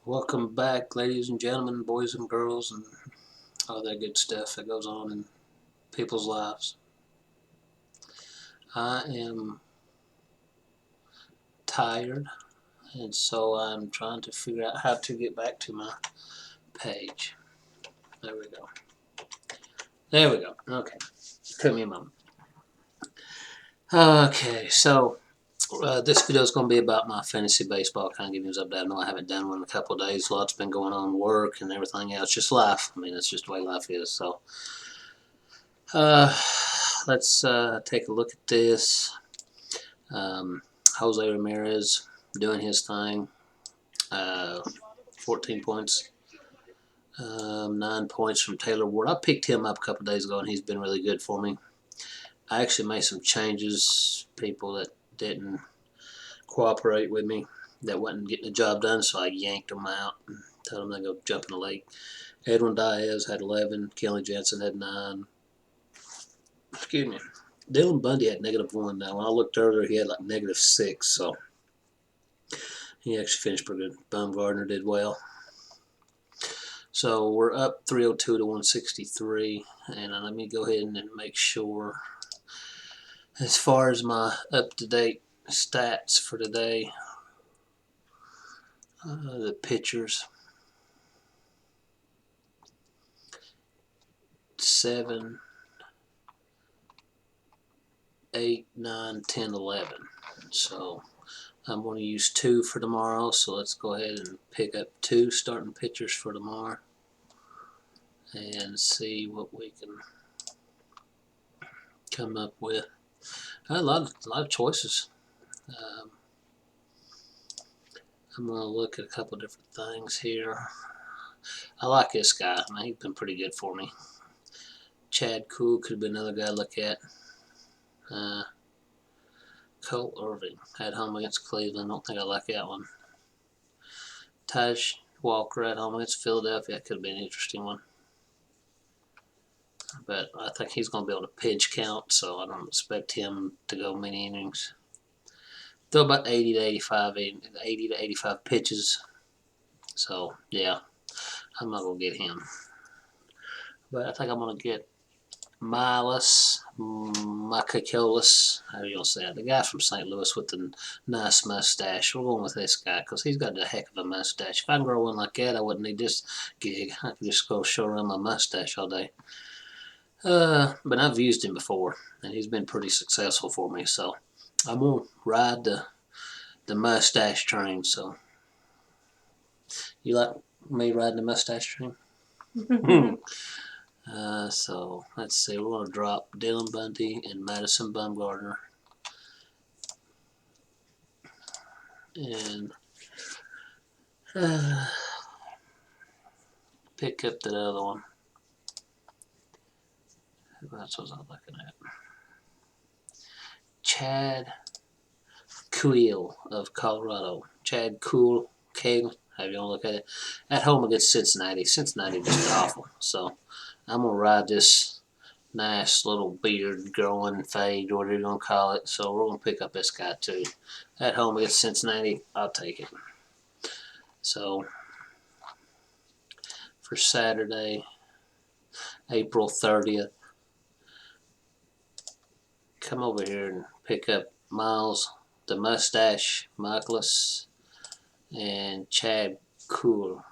Welcome back, ladies and gentlemen, boys and girls, and all that good stuff that goes on in people's lives. I am tired, and so I'm trying to figure out how to get back to my page. There we go. There we go. Okay. Took me a moment. Okay, so this video is going to be about my fantasy baseball, kind of giving you an update. I know I haven't done one in a couple of days. Lots been going on, work and everything else. Just life. I mean, it's just the way life is. So, let's take a look at this. Jose Ramirez doing his thing. 14 points. 9 points from Taylor Ward. I picked him up a couple days ago, and he's been really good for me. I actually made some changes. People that didn't cooperate with me, that wasn't getting the job done, so I yanked them out and told them to go jump in the lake. Edwin Diaz had 11. Kelly Jensen had 9. Excuse me. Dylan Bundy had -1. Now, when I looked earlier, he had like -6, so he actually finished pretty good. Bumgarner did well. So we're up 302 to 163, and let me go ahead and make sure. As far as my up-to-date stats for today, the pitchers, 7, 8, 9, 10, 11. So I'm going to use 2 for tomorrow, so let's go ahead and pick up 2 starting pitchers for tomorrow and see what we can come up with. A lot of choices. I'm going to look at a couple different things here. I like this guy. I mean, he's been pretty good for me. Chad Kuhl could have been another guy to look at. Cole Irvin at home against Cleveland. I don't think I like that one. Taj Walker at home against Philadelphia. That could have been an interesting one. But I think he's going to be able to pitch count, so I don't expect him to go many innings. Throw about 80 to 85 pitches. So, yeah, I'm not going to get him. But I think I'm going to get Miles Makakolis, how do you say it? The guy from St. Louis with the nice mustache. We're going with this guy because he's got a heck of a mustache. If I can grow one like that, I wouldn't need this gig. I could just go show around my mustache all day. But I've used him before, and he's been pretty successful for me. So I'm going to ride the mustache train. So you like me riding the mustache train? So let's see. We're going to drop Dylan Bundy and Madison Bumgarner, and pick up that other one. That's what I was looking at. Chad Kuhl of Colorado. Chad Kuhl, Kale, however you want to look at it. At home against Cincinnati. Cincinnati just awful. So I'm going to ride this nice little beard growing fade, or whatever you want to call it. So we're going to pick up this guy too. At home against Cincinnati, I'll take it. So for Saturday, April 30th, come over here and pick up Miles, the Mustache, Michaelis, and Chad Kuhl.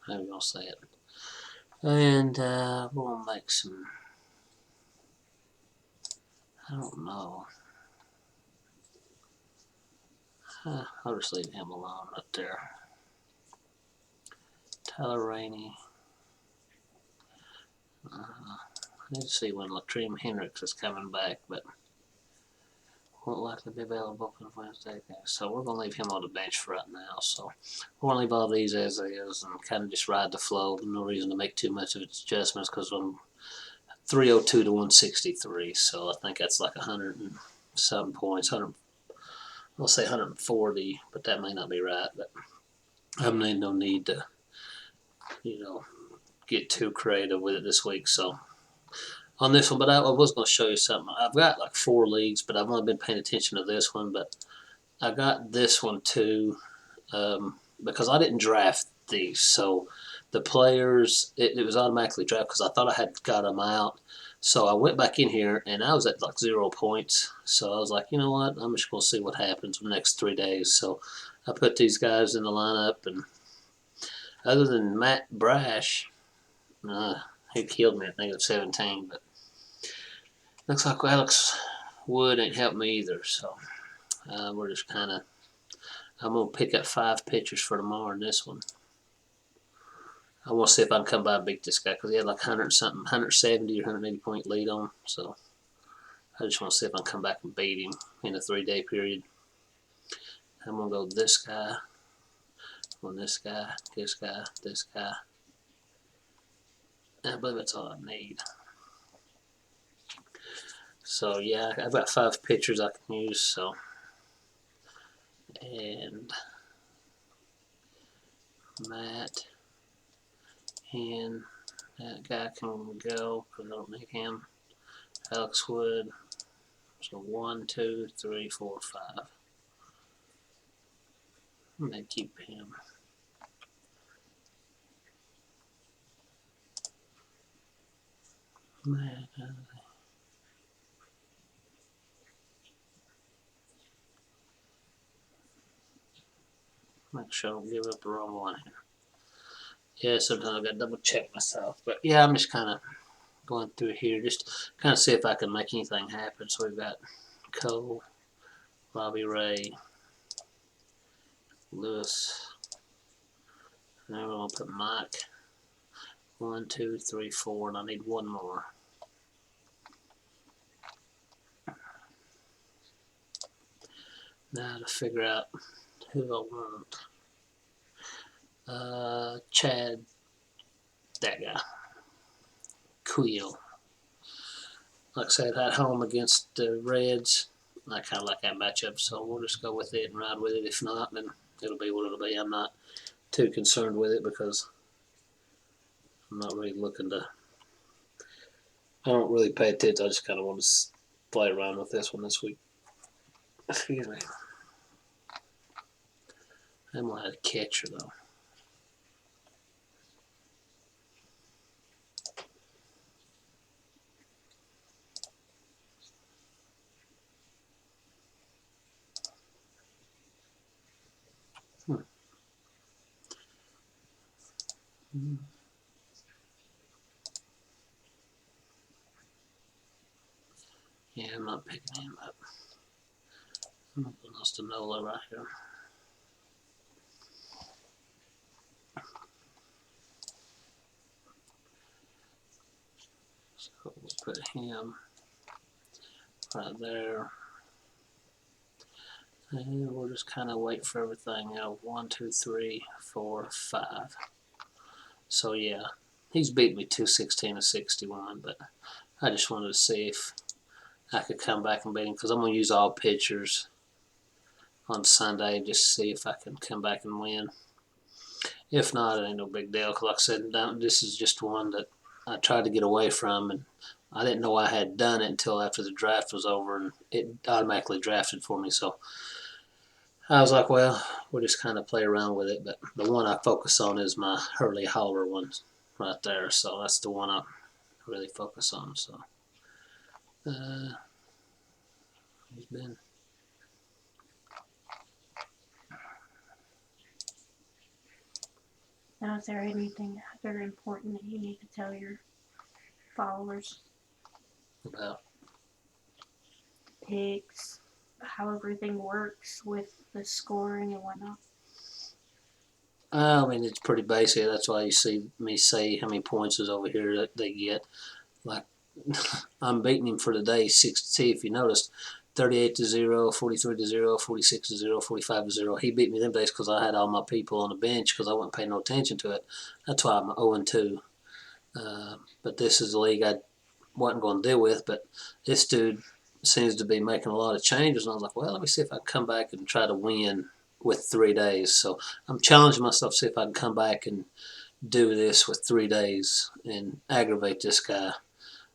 However you want to say it. And we're going to make some, I don't know. I'll just leave him alone up there. Tyler Rainey. I need to see when Latream Hendricks is coming back, but won't likely be available for the Wednesday game. So we're going to leave him on the bench for right now. So we're going to leave all these as is and kind of just ride the flow. No reason to make too much of its adjustments because I'm 302 to 163. So I think that's like 100 and some points. I'll say 140, but that may not be right. But I've made no need to, get too creative with it this week. So on this one, but I was going to show you something. I've got like 4 leagues, but I've only been paying attention to this one. But I got this one too. because I didn't draft these, so the players it was automatically drafted because I thought I had got them out. So I went back in here and I was at like 0 points. So I was like, you know what? I'm just gonna see what happens in the next 3 days. So I put these guys in the lineup, and other than Matt Brash, he killed me at -17. But looks like Alex Wood ain't helped me either. So we're just kind of. I'm gonna pick up 5 pitchers for tomorrow in this one. I want to see if I can come by and beat this guy because he had like 100 something, 170 or 180 point lead on. So I just want to see if I can come back and beat him in a 3-day period. I'm gonna go this guy, on this guy, this guy, this guy. And I believe that's all I need. So yeah, I've got 5 pitchers I can use. So and Matt and that guy can go because I don't need him. Alex Wood. So 1, 2, 3, 4, 5. I'm gonna keep him. Make sure I don't give up the wrong one here. Yeah, sometimes I gotta double check myself. But yeah, I'm just kind of going through here, just kind of see if I can make anything happen. So we've got Cole, Bobby Ray, Lewis. Now we're gonna put Mike. 1, 2, 3, 4, and I need one more. Now to figure out who I want. Chad, that guy. Quill. Like I said, at home against the Reds. I kind of like that matchup, so we'll just go with it and ride with it. If not, then it'll be what it'll be. I'm not too concerned with it because I'm not really looking to. I don't really pay attention. I just kind of want to play around with this one this week. Excuse me. I'm going to have a catcher, though. Yeah, I'm not picking him up. I'm going to lost a Nola right here. So we'll put him right there. And we'll just kind of wait for everything. 1, 2, 3, 4, 5. So yeah, he's beat me 216 to 61, but I just wanted to see if I could come back and beat him because I'm going to use all pitchers on Sunday just to see if I can come back and win. If not, it ain't no big deal because like I said, this is just one that I tried to get away from, and I didn't know I had done it until after the draft was over, and it automatically drafted for me. So I was like, well, we'll just kind of play around with it. But the one I focus on is my Hurley Holler one right there. So that's the one I really focus on. So he's been. Now, is there anything very important that you need to tell your followers? About picks, how everything works with the scoring and whatnot? I mean, it's pretty basic. That's why you see me say how many points is over here that they get. Like, I'm beating him for the day. See if you noticed, 38 to 0, 43 to 0, 46 to 0, 45 to 0. He beat me them days because I had all my people on the bench because I wasn't paying no attention to it. That's why I'm 0 2. But this is a league I wasn't going to deal with. But this dude seems to be making a lot of changes. And I was like, well, let me see if I can come back and try to win with 3 days. So I'm challenging myself to see if I can come back and do this with 3 days and aggravate this guy.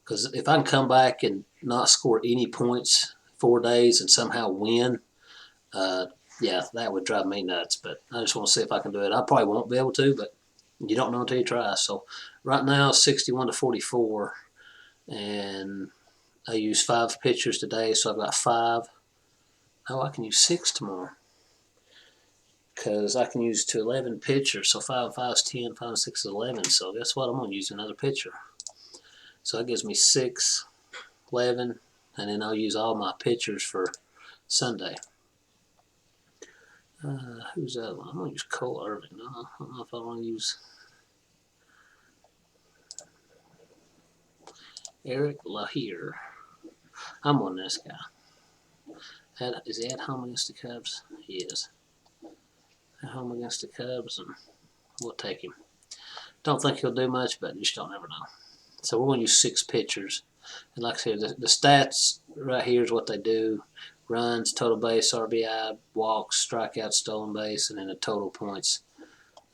Because if I can come back and not score any points 4 days and somehow win, yeah, that would drive me nuts. But I just want to see if I can do it. I probably won't be able to, but you don't know until you try. So right now, 61 to 44, and I use 5 pitchers today, so I've got 5. Oh, I can use 6 tomorrow because I can use to 11 pitchers. So 5 and 5 is 10, 5 and 6 is 11. So guess what? I'm going to use another pitcher. So that gives me 6, 11, and then I'll use all my pitchers for Sunday. Who's that one? I'm going to use Cole Irvin. No, I don't know if I want to use Eric Lahire. I'm on this guy. Is he at home against the Cubs? He is. At home against the Cubs, and we'll take him. Don't think he'll do much, but you just don't ever know. So we're going to use 6 pitchers. And like I said, the stats right here is what they do. Runs, total base, RBI, walks, strikeouts, stolen base, and then the total points.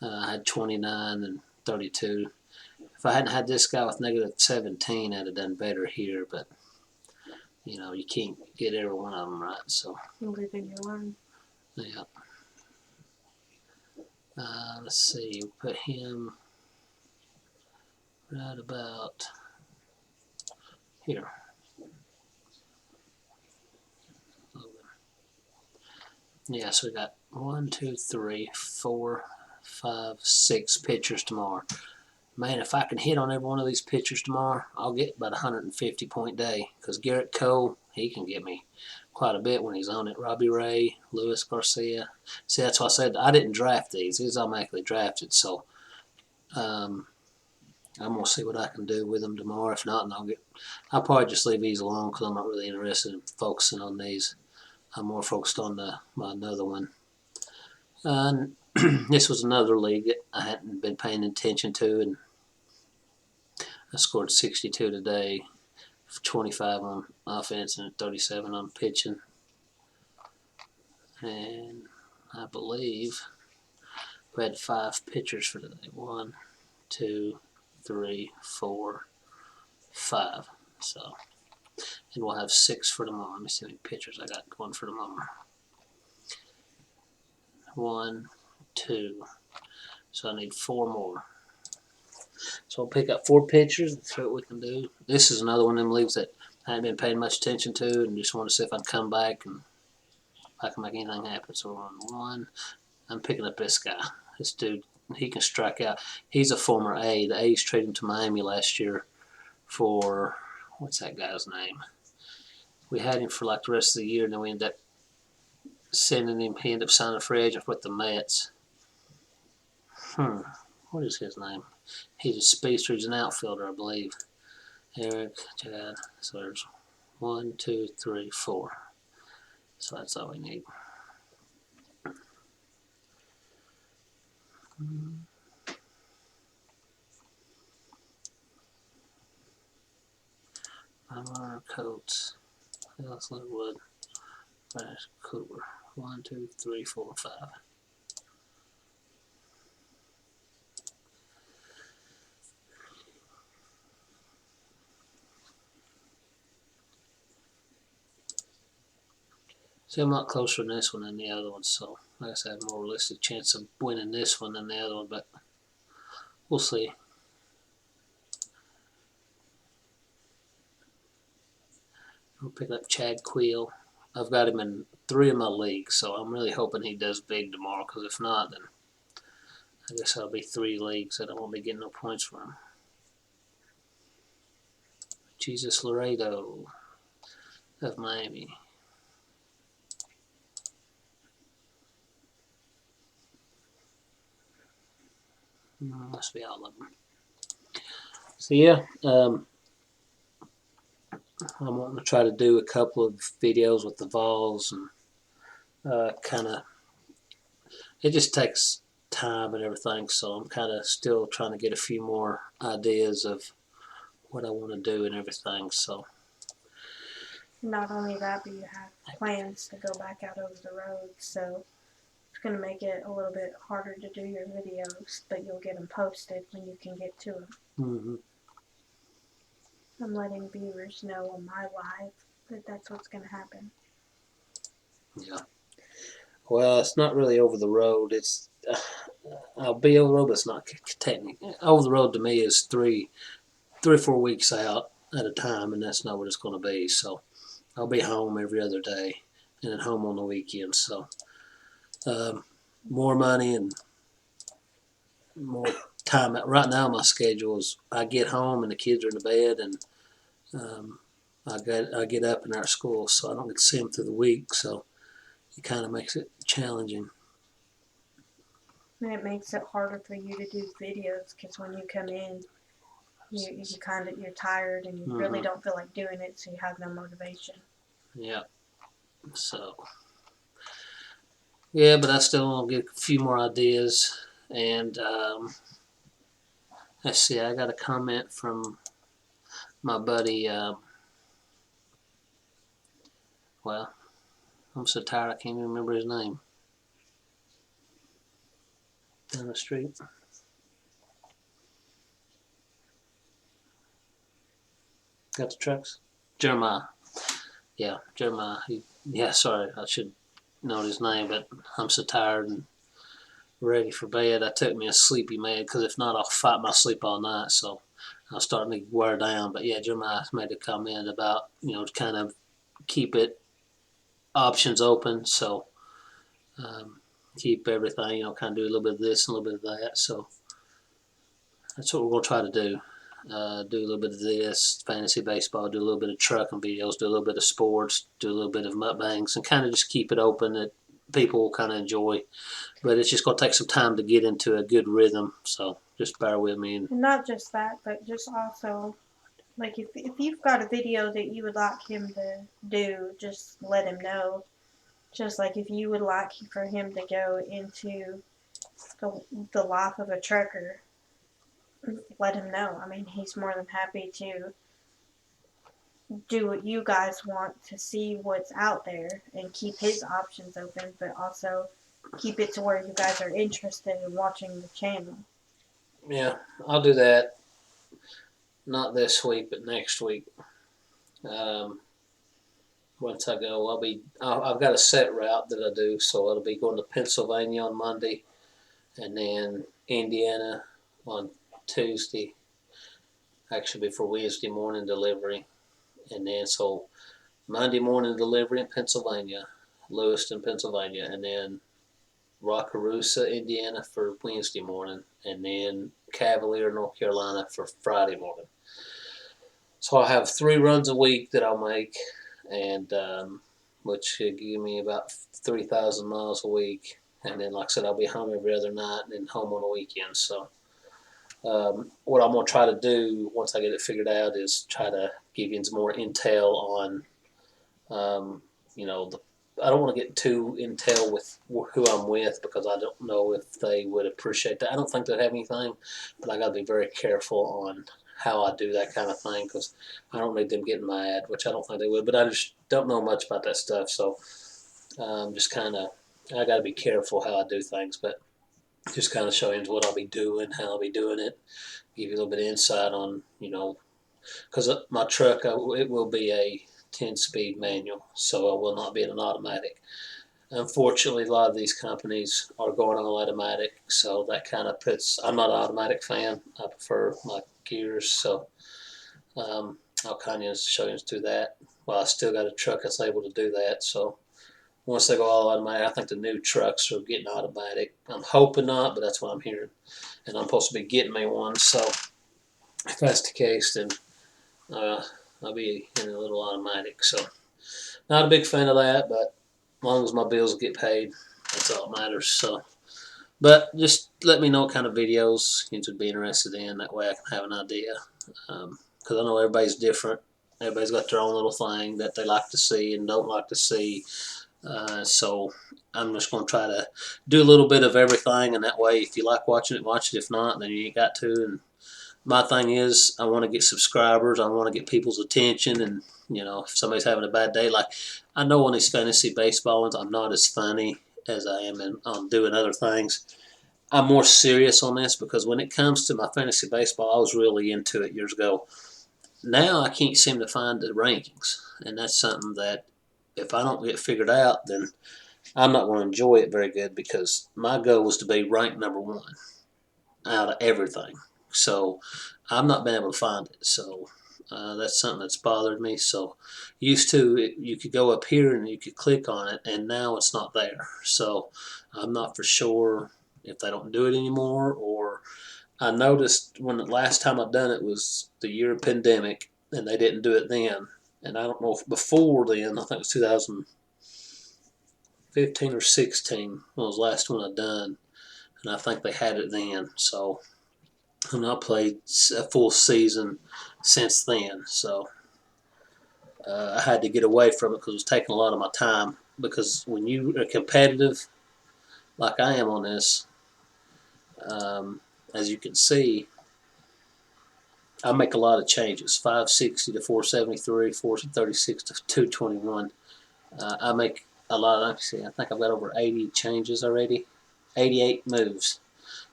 I had 29 and 32. If I hadn't had this guy with negative 17, I'd have done better here. But, you know, you can't get every one of them right. So, Living your life. yeah. Let's see. We'll put him right about here. Yeah, so we got 1, 2, 3, 4, 5, 6 pitchers tomorrow. Man, if I can hit on every one of these pitchers tomorrow, I'll get about a 150-point day. Because Garrett Cole, he can get me quite a bit when he's on it. Robbie Ray, Luis Garcia. See, that's why I said I didn't draft these. These automatically drafted. So I'm going to see what I can do with them tomorrow. If not, I'll probably just leave these alone because I'm not really interested in focusing on these. I'm more focused on my another one. This was another league that I hadn't been paying attention to, and I scored 62 today, 25 on offense and 37 on pitching. And I believe we had 5 pitchers for today. 1, 2, 3, 4, 5. So, and we'll have 6 for tomorrow. Let me see how many pitchers I got going for tomorrow. 1, 2. So I need 4 more. So I'll pick up 4 pitchers and see what we can do. This is another one of them leagues that I haven't been paying much attention to and just want to see if I can come back and if I can make anything happen. So we're on 1. I'm picking up this guy. This dude, he can strike out. He's a former A. The A's traded him to Miami last year for, what's that guy's name? We had him for like the rest of the year, and then we ended up sending him. He ended up signing a free agent with the Mets. What is his name? He's a speedster. He's an outfielder, I believe. Eric, Chad. So there's 1, 2, 3, 4. So that's all we need. Bummer, Coates, Ellis, Leatherwood, Rash, Cooper. 1, 2, 3, 4, 5. See, I'm a lot closer in this one than the other one, so I guess I have a more realistic chance of winning this one than the other one, but we'll see. We'll pick up Chad Queel. I've got him in 3 of my leagues, so I'm really hoping he does big tomorrow, because if not, then I guess I'll be 3 leagues that I won't be getting no points from. Jesus Laredo of Miami. Must be all of them. So yeah, I'm wanting to try to do a couple of videos with the Vols and kind of. It just takes time and everything, so I'm kind of still trying to get a few more ideas of what I want to do and everything. So Not only that, but you have plans to go back out over the road, so it's going to make it a little bit harder to do your videos, but you'll get them posted when you can get to them. mm-hmm. I'm letting viewers know on my live that that's what's going to happen. Yeah. Well, it's not really over the road. It's I'll be over the road, but it's not technically over the road. To me, is 3 or 4 weeks out at a time, and that's not what it's going to be. So I'll be home every other day, and then home on the weekends. So more money and more time. Right now, my schedule is I get home and the kids are in the bed, and I get up and they're at school, so I don't get to see them through the week. So it kind of makes it challenging. And it makes it harder for you to do videos because when you come in, you're tired and you really don't feel like doing it, so you have no motivation. Yeah. So yeah, but I still want to get a few more ideas. And let's see, I got a comment from my buddy. Well, I'm so tired I can't even remember his name. Down the street. Got the trucks? Jeremiah. Yeah, Jeremiah. Sorry, I should know his name, but I'm so tired and ready for bed. I took me a sleepy med because if not, I'll fight my sleep all night. So I'm starting to wear down. But yeah, Jeremiah made a comment about to kind of keep it options open. So keep everything, kind of do a little bit of this and a little bit of that. So that's what we're going to try to do. Do a little bit of this, fantasy baseball, do a little bit of trucking videos, do a little bit of sports, do a little bit of mukbangs, and kind of just keep it open that people will kind of enjoy. But it's just going to take some time to get into a good rhythm, so just bear with me. And not just that, but just also, like, if you've got a video that you would like him to do, just let him know. Just like if you would like for him to go into the life of a trucker, let him know. I mean, he's more than happy to do what you guys want to see what's out there and keep his options open, but also keep it to where you guys are interested in watching the channel. Yeah, I'll do that. Not this week, but next week. Once I go, I've got a set route that I do, so it'll be going to Pennsylvania on Monday, and then Indiana on Tuesday. Actually, for Wednesday morning delivery, and then so Monday morning delivery in Pennsylvania, Lewiston, Pennsylvania, and then Rockarusa, Indiana for Wednesday morning, and then Cavalier, North Carolina for Friday morning. So I'll have 3 runs a week that I'll make, and which should give me about 3,000 miles a week. And then, like I said, I'll be home every other night and then home on the weekends. So what I'm going to try to do once I get it figured out is try to give you some more intel on, I don't want to get too intel with who I'm with because I don't know if they would appreciate that. I don't think they'd have anything, but I got to be very careful on how I do that kind of thing because I don't need them getting mad, which I don't think they would. But I just don't know much about that stuff, so just kind of I got to be careful how I do things. But just kind of show you what I'll be doing, how I'll be doing it, give you a little bit of insight on because my truck it will be a 10-speed manual, so I will not be in an automatic. Unfortunately, a lot of these companies are going on automatic, so that kind of puts. I'm not an automatic fan. I prefer my gears, so I'll kind of show you through that. Well, I still got a truck that's able to do that, so once they go all automatic, I think the new trucks are getting automatic. I'm hoping not, but that's what I'm hearing, and I'm supposed to be getting me one. So if that's the case, then I'll be in a little automatic. So not a big fan of that, but as long as my bills get paid, that's all that matters. So, but just let me know what kind of videos you would be interested in. That way I can have an idea. Because I know everybody's different. Everybody's got their own little thing that they like to see and don't like to see. So I'm just going to try to do a little bit of everything, and that way if you like watching it, watch it. If not, then you ain't got to. And my thing is I want to get subscribers. I want to get people's attention, and if somebody's having a bad day, like I know on these fantasy baseball ones, I'm not as funny as I am on doing other things. I'm more serious on this because when it comes to my fantasy baseball, I was really into it years ago. Now I can't seem to find the rankings, and that's something that if I don't get figured out, then I'm not going to enjoy it very good because my goal was to be ranked #1 out of everything. So I've not been able to find it. So that's something that's bothered me. So used to you could go up here and you could click on it, and now it's not there. So I'm not for sure if they don't do it anymore, or I noticed when the last time I done it was the year of pandemic, and they didn't do it then. And I don't know if before then. I think it was 2015 or 16 was the last one I done, and I think they had it then. So and I played a full season since then. So I had to get away from it because it was taking a lot of my time. Because when you are competitive, like I am on this, um, as you can see, I make a lot of changes: 560 to 473, 436 to 221. I make a lot. Actually, I think I've got over 80 changes already, 88 moves.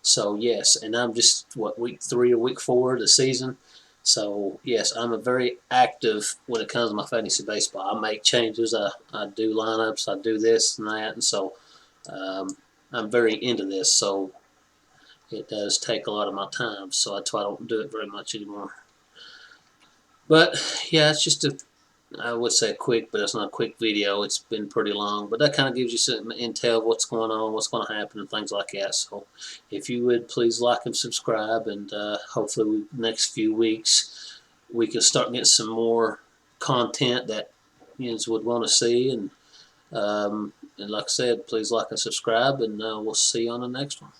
So yes, and I'm just week 3 or week 4 of the season. So yes, I'm a very active when it comes to my fantasy baseball. I make changes. I do lineups. I do this and that, and so um, I'm very into this. So it does take a lot of my time. So that's why I don't do it very much anymore. But yeah, it's just I would say quick, but it's not a quick video. It's been pretty long, but that kind of gives you some intel of what's going on, what's going to happen, and things like that. So, if you would please like and subscribe, and hopefully, next few weeks we can start getting some more content that you would want to see. And like I said, please like and subscribe, and we'll see you on the next one.